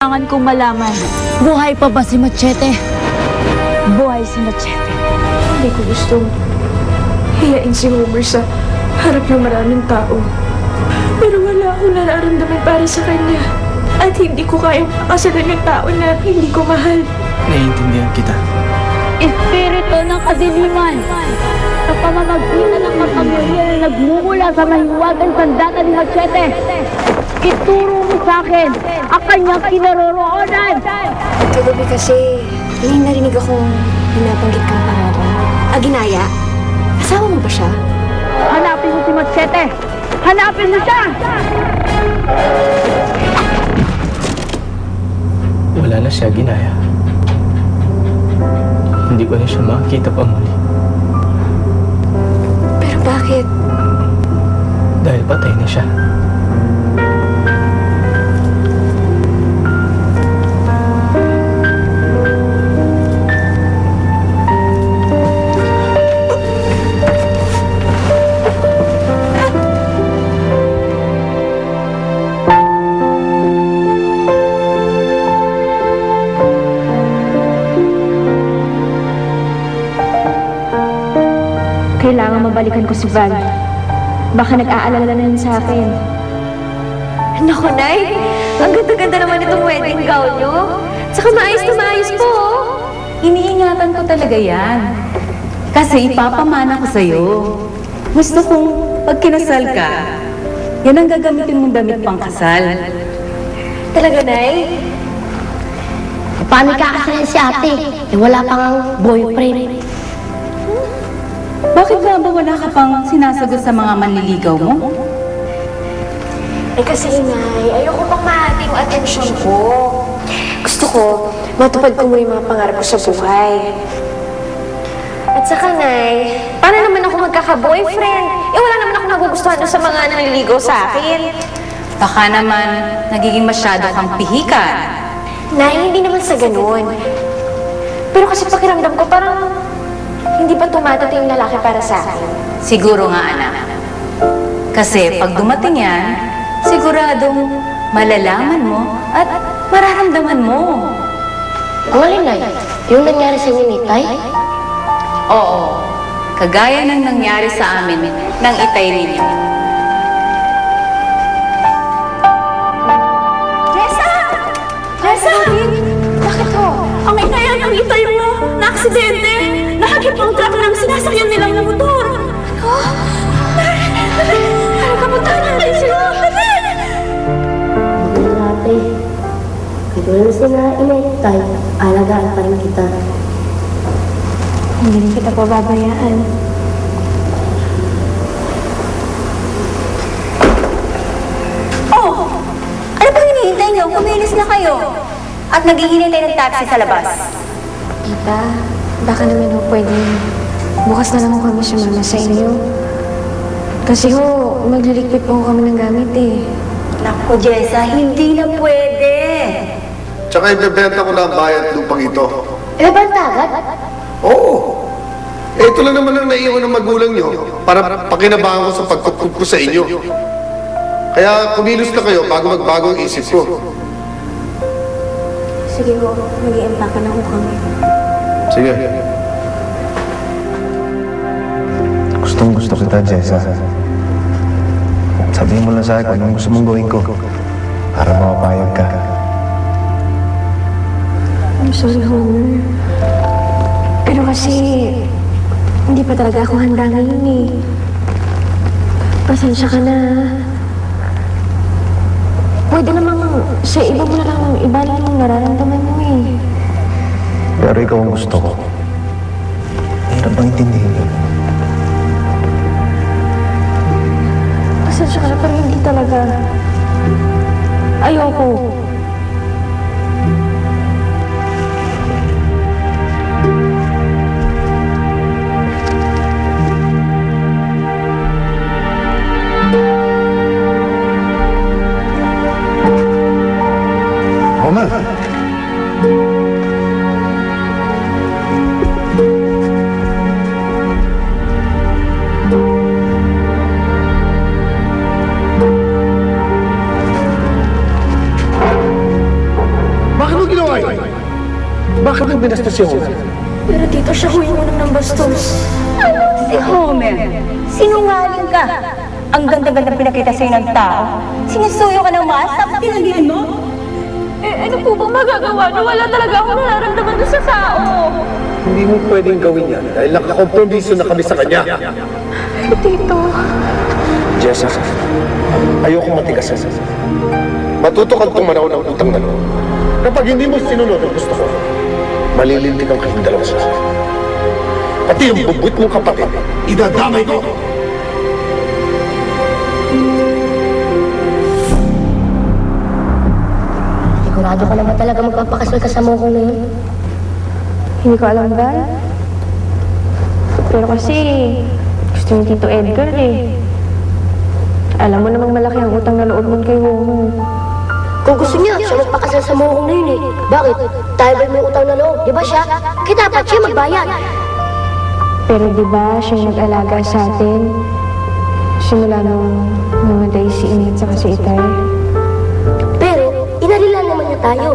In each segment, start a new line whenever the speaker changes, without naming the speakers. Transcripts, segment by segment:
Kailangan kong malaman, buhay pa ba si Machete? Buhay si Machete.
Hindi ko gustong hiyain si Homer sa harap ng maraming tao. Pero wala akong nararamdaman para sa kanya. At hindi ko kayang pakasalan ng tao na hindi ko mahal.
Naiintindihan kita.
Espiritu ng kadiliman sa pamamagitan ng kapangyarihan na nagmumula sa mahiwagang sandata ni Machete. Ituro mo sa akin ang kanyang kinaroroonan.
Kagabi kasi, may narinig akong pinapanggit kang pangalan. Aginaya, asawa mo ba siya?
Hanapin mo si Machete! Hanapin mo siya!
Wala na siya, Ginaya. Hindi ko na siya makikita pa muli.
Pero bakit?
Dahil patay na siya.
Kailangan mabalikan ko si Val. Baka nag-aalala na yun sa akin. Naku, Nay! Ang ganda-ganda naman itong wedding gown nyo. Saka maayos na maayos po, oh.
Iniingatan ko talaga yan. Kasi ipapamana ko sa'yo. Gusto kong pag kinasal ka, yan ang gagamitin mong damit pang kasal.
Talaga, Nay?
Paano kakasalan si ate? Eh wala pang boyfriend.
Bakit nga ba wala ka pang sinasagot sa mga manliligaw mo?
Eh kasi, Nay, ayoko pang mahati yung atensyon ko. Gusto ko, matupad ko muna yung mga pangarap ko sa buhay. At saka, Nay, paano naman ako magkaka-boyfriend? Eh wala naman ako nagugustuhan sa mga nanliligaw sa akin.
Baka naman nagiging masyado kang pihikan.
Nay, hindi naman sa ganun. Pero kasi pakiramdam ko parang hindi pa tumatating yung lalaki para sa akin.
Siguro nga, anak. Kasi pag dumating yan, siguradong malalaman mo at mararamdaman mo.
Ang alin na yung nangyari sa inyo ni Tay?
Oo, kagaya ng nangyari sa amin ng itay ninyo.
Reza! Bakit ho?
Ang inaya ng itay mo, na-aksidente! Nahagip ang truck ng sinasakyan nilang motor!
Ano? Ano kapunta na tayo sila?
Buti na ate. Kahit wala na sila inay, Tay, alagaan pa rin kita.
Hindi rin kita pababayaan.
Oh! Ano bang hinihintay niyo? Kumilis na kayo. At naghihintay ng taxi sa labas.
Tita, baka naman ho pwedeng bukas na lang ho kami sumama sa inyo. Kasi ho, magliligpit po ho kami ng gamit eh.
Naku, Jessa, hindi na pwede.
Tsaka ibebenta ko na ang bayad lupang ito.
Eh, bantagat?
Oo. Eh, ito lang naman ang naiiwan ng magulang nyo para pakinabangan ko sa pagkukup ko sa inyo. Kaya kumilos na kayo bago magbago ang isip ko.
Sige ho, mag-i-empaka na ho kami.
Sige.
Gustong gusto kita, Jessa. Sabihin mo lang sa akin kung anong gusto mong gawin ko para makapayag ka.
I'm sorry, Homer. Pero kasi, hindi pa talaga ako handa ngayon eh. Pasensya ka na. Pwede namang sa iba mo na lang ibalik yung nararamdaman mo eh.
Pero ikaw ang gusto ko. Hirap bang intindihin yun?
Pasensya ka na, pero hindi talaga. Ayoko.
Homer!
Sino ay? Bakit mo binastos si Homer?
Pero tito, siya ho yung unang nambastos.
Si Homer, sinungaling ka. Ang ganda-ganda pinakita sa'yo ng tao. Sinusuyo ka ng maas, tapos tinanggihan mo?
Ano po bang magagawa na wala talaga akong nararamdaman doon sa tao?
Hindi mo pwedeng gawin yan dahil nakakompromiso na kami sa kanya.
Tito.
Jessa, ayoko matigasan. Matuto kang tumanaw ng utang na loob. Kapag hindi mo sinunod ang gusto ko, malilintik ang kayong dalawa sa akin. Pati yung bubut mong kapatid, idadamay ko!
Sigurado ka naman talaga magpapakasal ka sa mukong na yun.
Hindi ko alam ba? Pero kasi, gusto ni Tito Edgar eh. Alam mo namang malaki ang utang na loob mo kay Homer.
Kung gusto niya, siya magpakasal sa mukong na yun eh. Bakit? Tayo ba may utang na loob? Di ba siya? Kaya dapat siya magbayad.
Pero di ba siya nag-alaga sa atin? Simula nung namatay si Init sa si Itay.
Pero, inalila naman niya tayo.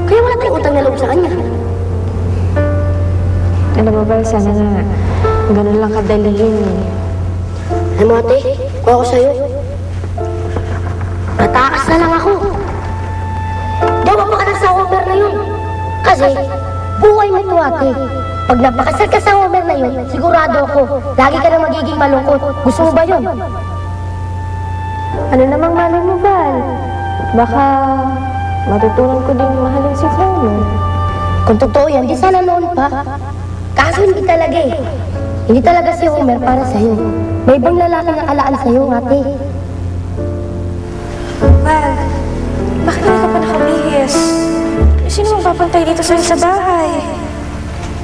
Kaya wala tayong utang na loob sa kanya.
Alam mo ba, sana nga ganun lang kadalihin eh.
Alam mo ate, kung ako sa'yo, natakas na lang ako. Daw mapakalas sa Homer na yun. Kasi, buhay mo ito ate. Pag napakasal ka sa Homer na yun, sigurado ako, lagi ka na magiging malungkot. Gusto mo ba yun?
Ano namang malay mo, Val? Baka matutunan ko din mahalin si Homer.
Kung totoo yan, di sana noon pa. Kaso hindi talaga eh. Hindi talaga si Homer para sa'yo. May ibang lalaki na kalaan sa'yo, ate.
Val, bakit hindi ka pa nakabihis? Sino magpapantay dito sa'yo sa bahay?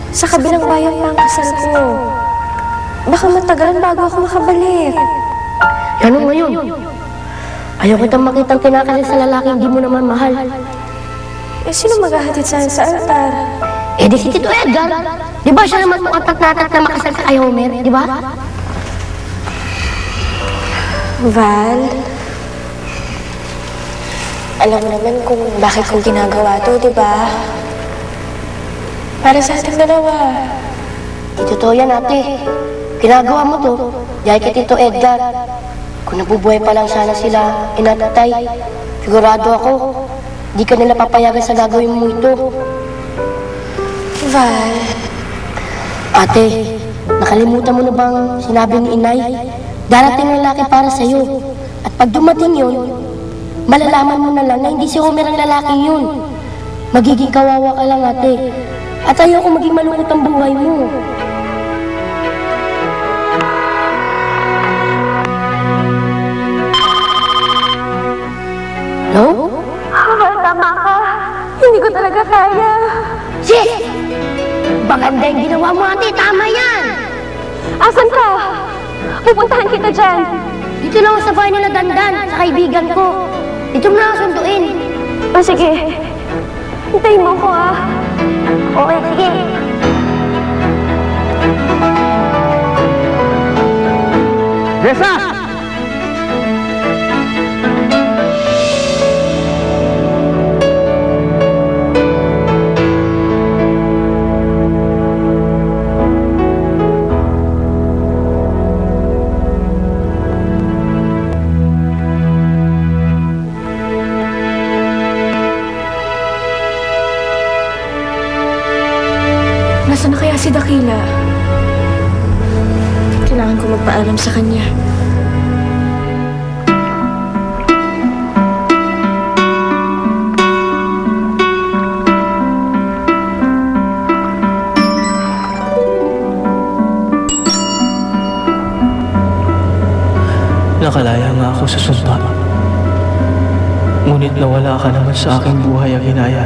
Sa kabilang bayan pa ang kasal ko. Baka matagalan bago ako makabalik.
Ano ngayon? Ayaw kitang makitang kinakasal sa lalaki hindi mo naman mahal.
Sino maghahatid sa altar?
Eh di si Tito Edgar. Di ba siya naman mukhang tatat na makasal sa kay Homer, di ba?
Val, alam mo naman kung bakit ko ginagawa to, di ba? Para sa ating dalawa.
Di totoo yan, ate. Ginagawa mo to dahil kay Tito Edgar. Kung nabubuhay pa lang sana sila, inatatay, sigurado ako, di ka nila papayagan sa gagawin mo ito.
Val,
Ate, nakalimutan mo na bang sinabi ni Inay? Darating ang lalaki para sa'yo. At pag dumating yun, malalaman mo na lang na hindi si Homer ang lalaki yun. Magiging kawawa ka lang, ate. At ayaw ko maging malungkot ang buhay mo. No?
tama ka. Hindi ko talaga kaya.
Sis! Maganda yung ginawa mo, ate. Tama yan!
Asan ka? Pupuntahan kita dyan.
Dito lang ako sa bahay nila Dandan, sa kaibigan ko. Dito mo na ako sunduin.
Sige. Hintayin mo ko, ah.
Okay, sige.
Jessa!
Nasaan na kaya si Dakila? Kailangan ko magpaalam sa kanya.
Nakalaya nga ako sa sumpa. Ngunit nawala ka naman sa aking buhay ang hinaya.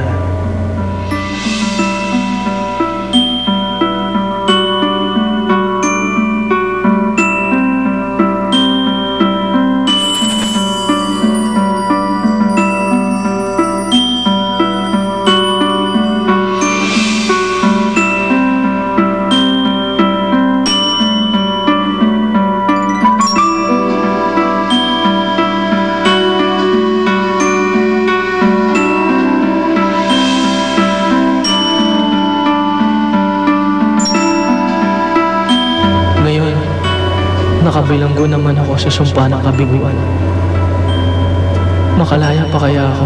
Nakabilanggo naman ako sa sumpa ng kabiguan. Makalaya pa kaya ako?